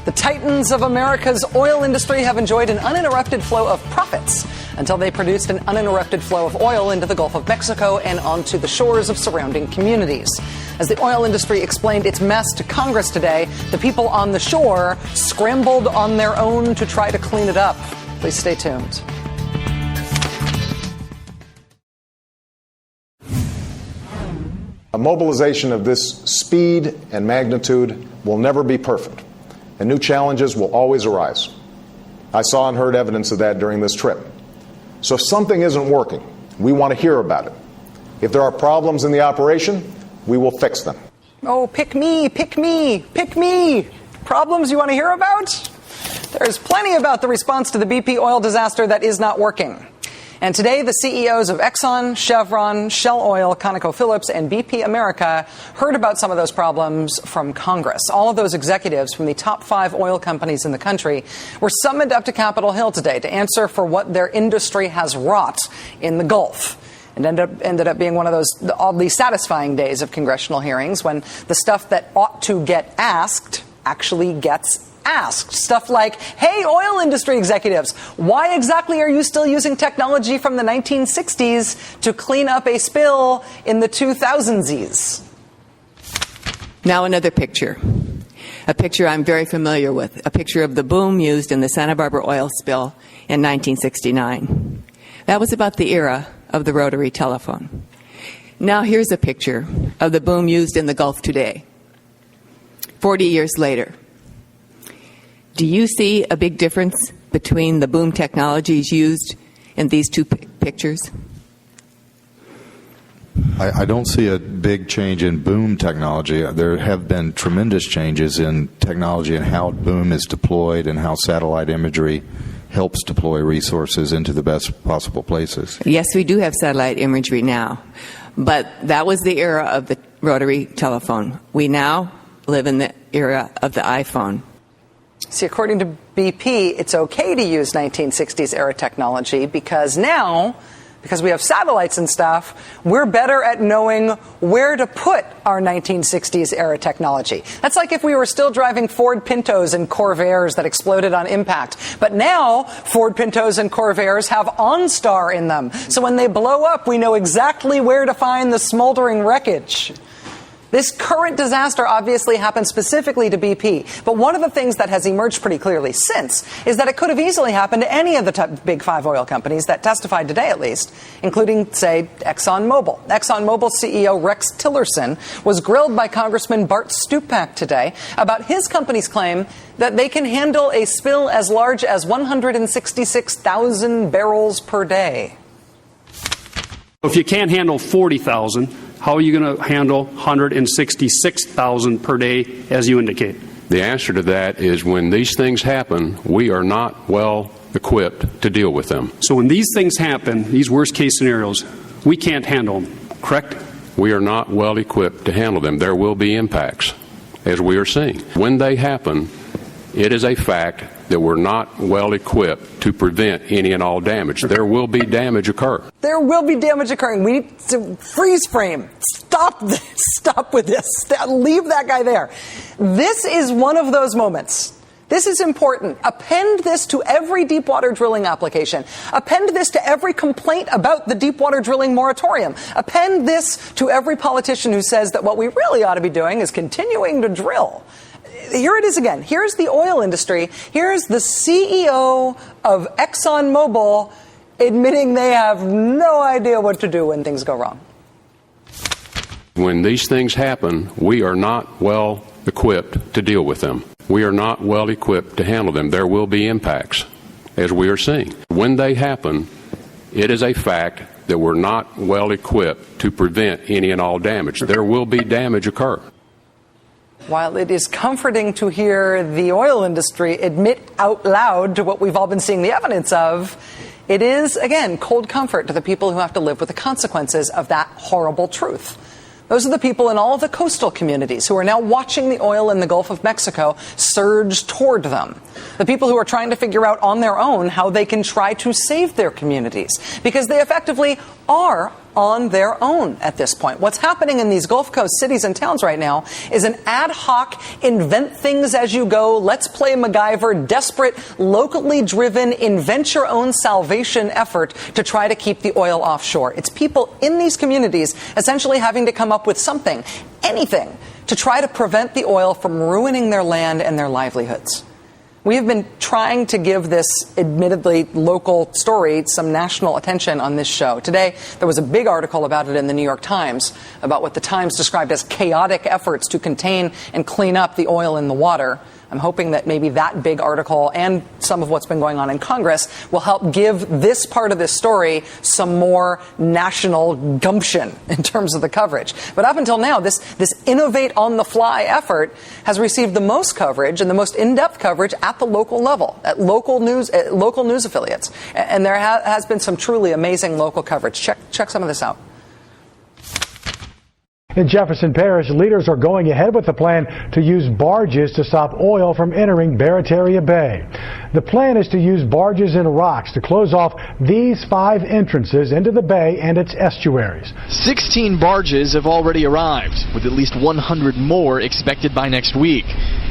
The titans of America's oil industry have enjoyed an uninterrupted flow of profits until they produced an uninterrupted flow of oil into the Gulf of Mexico and onto the shores of surrounding communities. As the oil industry explained its mess to Congress today, the people on the shore scrambled on their own to try to clean it up. Please stay tuned. A mobilization of this speed and magnitude will never be perfect, and new challenges will always arise. I saw and heard evidence of that during this trip. So if something isn't working, we want to hear about it. If there are problems in the operation, we will fix them. Oh, pick me, pick me, pick me. Problems you want to hear about? There's plenty about the response to the BP oil disaster that is not working. And today, the CEOs of Exxon, Chevron, Shell Oil, ConocoPhillips, and BP America heard about some of those problems from Congress. All of those executives from the top 5 oil companies in the country were summoned up to Capitol Hill today to answer for what their industry has wrought in the Gulf. It ended up being one of those oddly satisfying days of congressional hearings when the stuff that ought to get asked actually gets asked. Stuff like, hey, oil industry executives, why exactly are you still using technology from the 1960s to clean up a spill in the 2000s? Now another picture. A picture I'm very familiar with. A picture of the boom used in the Santa Barbara oil spill in 1969. That was about the era of the rotary telephone. Now here's a picture of the boom used in the Gulf today, 40 years later. Do you see a big difference between the boom technologies used in these two pictures? I don't see a big change in boom technology. There have been tremendous changes in technology and how boom is deployed and how satellite imagery helps deploy resources into the best possible places. Yes, we do have satellite imagery now, but that was the era of the rotary telephone. We now live in the era of the iPhone. See, according to BP, it's okay to use 1960s era technology because now, because we have satellites and stuff, we're better at knowing where to put our 1960s era technology. That's like if we were still driving Ford Pintos and Corvairs that exploded on impact. But now, Ford Pintos and Corvairs have OnStar in them. So when they blow up, we know exactly where to find the smoldering wreckage. This current disaster obviously happened specifically to BP, but one of the things that has emerged pretty clearly since is that it could have easily happened to any of the big 5 oil companies that testified today, at least, including, say, ExxonMobil. ExxonMobil CEO Rex Tillerson was grilled by Congressman Bart Stupak today about his company's claim that they can handle a spill as large as 166,000 barrels per day. If you can't handle 40,000, how are you going to handle 166,000 per day, as you indicate? The answer to that is when these things happen, we are not well equipped to deal with them. So when these things happen, these worst-case scenarios, we can't handle them, correct? We are not well equipped to handle them. There will be impacts, as we are seeing. When they happen, it is a fact that we're not well equipped to prevent any and all damage. There will be damage occur. There will be damage occurring. We need to freeze frame. Stop this. Stop with this. Leave that guy there. This is one of those moments. This is important. Append this to every deepwater drilling application. Append this to every complaint about the deepwater drilling moratorium. Append this to every politician who says that what we really ought to be doing is continuing to drill. Here it is again. Here's the oil industry. Here's the CEO of ExxonMobil admitting they have no idea what to do when things go wrong. When these things happen, we are not well equipped to deal with them. We are not well equipped to handle them. There will be impacts, as we are seeing. When they happen, it is a fact that we're not well equipped to prevent any and all damage. There will be damage occur. While it is comforting to hear the oil industry admit out loud to what we've all been seeing the evidence of, it is, again, cold comfort to the people who have to live with the consequences of that horrible truth. Those are the people in all of the coastal communities who are now watching the oil in the Gulf of Mexico surge toward them. The people who are trying to figure out on their own how they can try to save their communities, because they effectively are on their own at this point. What's happening in these Gulf Coast cities and towns right now is an ad hoc, invent things as you go, let's play MacGyver, desperate, locally driven, invent your own salvation effort to try to keep the oil offshore. It's people in these communities essentially having to come up with something, anything, to try to prevent the oil from ruining their land and their livelihoods. We have been trying to give this admittedly local story some national attention on this show. Today, there was a big article about it in the New York Times about what the Times described as chaotic efforts to contain and clean up the oil in the water. I'm hoping that maybe that big article and some of what's been going on in Congress will help give this part of this story some more national gumption in terms of the coverage. But up until now, this innovate on the fly effort has received the most coverage and the most in-depth coverage at the local level, at local news affiliates. And there has been some truly amazing local coverage. Check some of this out. In Jefferson Parish, leaders are going ahead with the plan to use barges to stop oil from entering Barataria Bay. The plan is to use barges and rocks to close off these 5 entrances into the bay and its estuaries. 16 barges have already arrived, with at least 100 more expected by next week.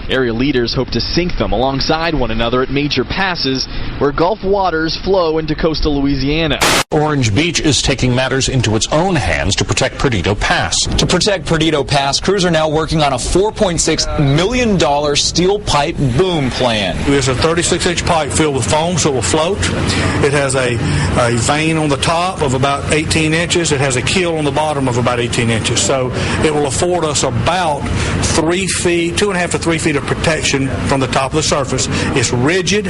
Area leaders hope to sink them alongside one another at major passes where Gulf waters flow into coastal Louisiana. Orange Beach is taking matters into its own hands to protect Perdido Pass. To protect Perdido Pass, crews are now working on a $4.6 million steel pipe boom plan. It's a 36-inch pipe filled with foam, so it will float. It has a vane on the top of about 18 inches. It has a keel on the bottom of about 18 inches. So it will afford us about 3 feet, 2.5 to 3 feet of protection from the top of the surface. It's rigid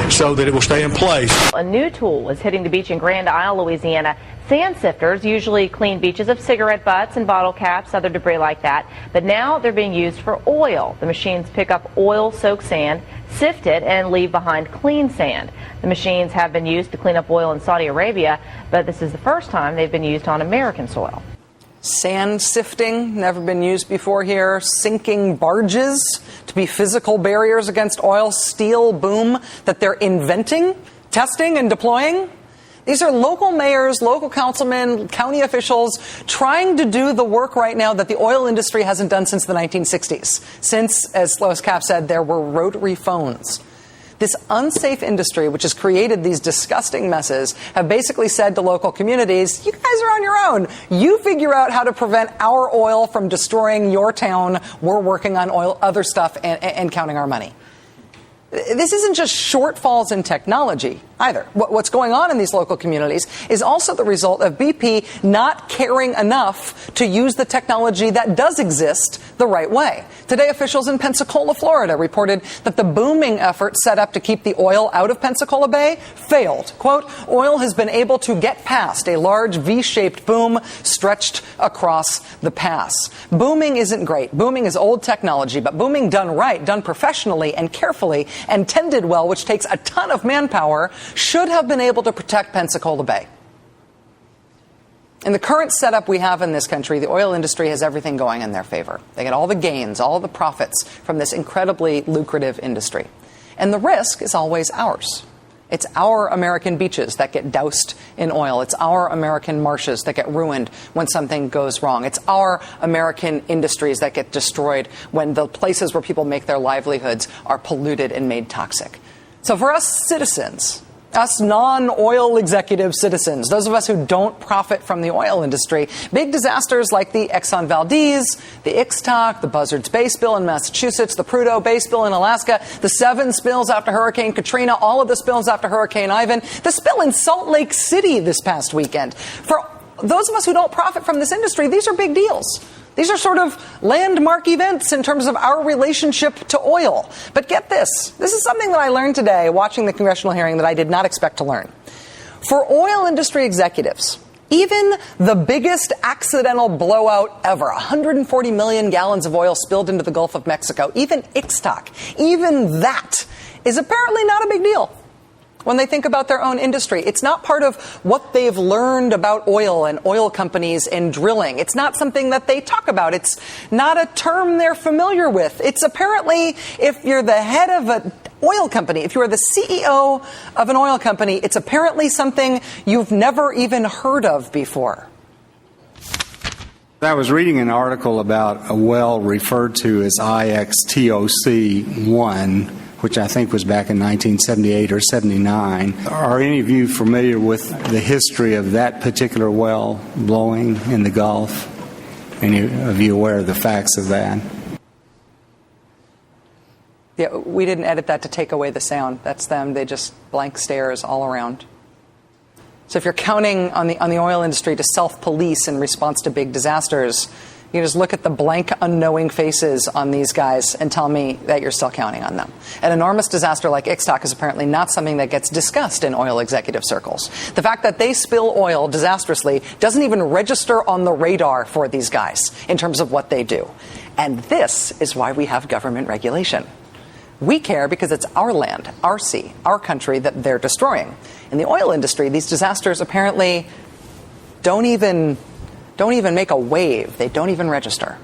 so that it will stay in place. A new tool is hitting the beach in Grand Isle, Louisiana. Sand sifters usually clean beaches of cigarette butts and bottle caps, other debris like that, but now they're being used for oil. The machines pick up oil-soaked sand, sift it, and leave behind clean sand. The machines have been used to clean up oil in Saudi Arabia, but this is the first time they've been used on American soil. Sand sifting, never been used before here. Sinking barges to be physical barriers against oil. Steel boom that they're inventing, testing, and deploying. These are local mayors, local councilmen, county officials trying to do the work right now that the oil industry hasn't done since the 1960s. Since, as Lois Kapp said, there were rotary phones. This unsafe industry, which has created these disgusting messes, have basically said to local communities, you guys are on your own. You figure out how to prevent our oil from destroying your town. We're working on other stuff and counting our money. This isn't just shortfalls in technology either. What's going on in these local communities is also the result of BP not caring enough to use the technology that does exist the right way. Today, officials in Pensacola, Florida, reported that the booming effort set up to keep the oil out of Pensacola Bay failed. Quote, oil has been able to get past a large V-shaped boom stretched across the pass. Booming isn't great. Booming is old technology, but booming done right, done professionally and carefully and tended well, which takes a ton of manpower, should have been able to protect Pensacola Bay. In the current setup we have in this country, the oil industry has everything going in their favor. They get all the gains, all the profits from this incredibly lucrative industry. And the risk is always ours. It's our American beaches that get doused in oil. It's our American marshes that get ruined when something goes wrong. It's our American industries that get destroyed when the places where people make their livelihoods are polluted and made toxic. So for us citizens, us non-oil executive citizens, those of us who don't profit from the oil industry, big disasters like the Exxon Valdez, the Ixtoc, the Buzzards Bay spill in Massachusetts, the Prudhoe Bay spill in Alaska, the 7 spills after Hurricane Katrina, all of the spills after Hurricane Ivan, the spill in Salt Lake City this past weekend. For those of us who don't profit from this industry, these are big deals. These are sort of landmark events in terms of our relationship to oil. But get this. This is something that I learned today watching the congressional hearing that I did not expect to learn. For oil industry executives, even the biggest accidental blowout ever, 140 million gallons of oil spilled into the Gulf of Mexico, even Ixtoc, even that is apparently not a big deal. When they think about their own industry, it's not part of what they've learned about oil and oil companies and drilling. It's not something that they talk about. It's not a term they're familiar with. It's apparently, if you're the head of an oil company, if you are the CEO of an oil company, it's apparently something you've never even heard of before. I was reading an article about a well referred to as IXTOC-1, which I think was back in 1978 or 79. Are any of you familiar with the history of that particular well blowing in the Gulf? Any of you aware of the facts of that? Yeah, we didn't edit that to take away the sound. That's them. They just blank stares all around. So if you're counting on the oil industry to self-police in response to big disasters, you just look at the blank, unknowing faces on these guys and tell me that you're still counting on them. An enormous disaster like Ixtoc is apparently not something that gets discussed in oil executive circles. The fact that they spill oil disastrously doesn't even register on the radar for these guys in terms of what they do. And this is why we have government regulation. We care because it's our land, our sea, our country that they're destroying. In the oil industry, these disasters apparently don't even make a wave. They don't even register.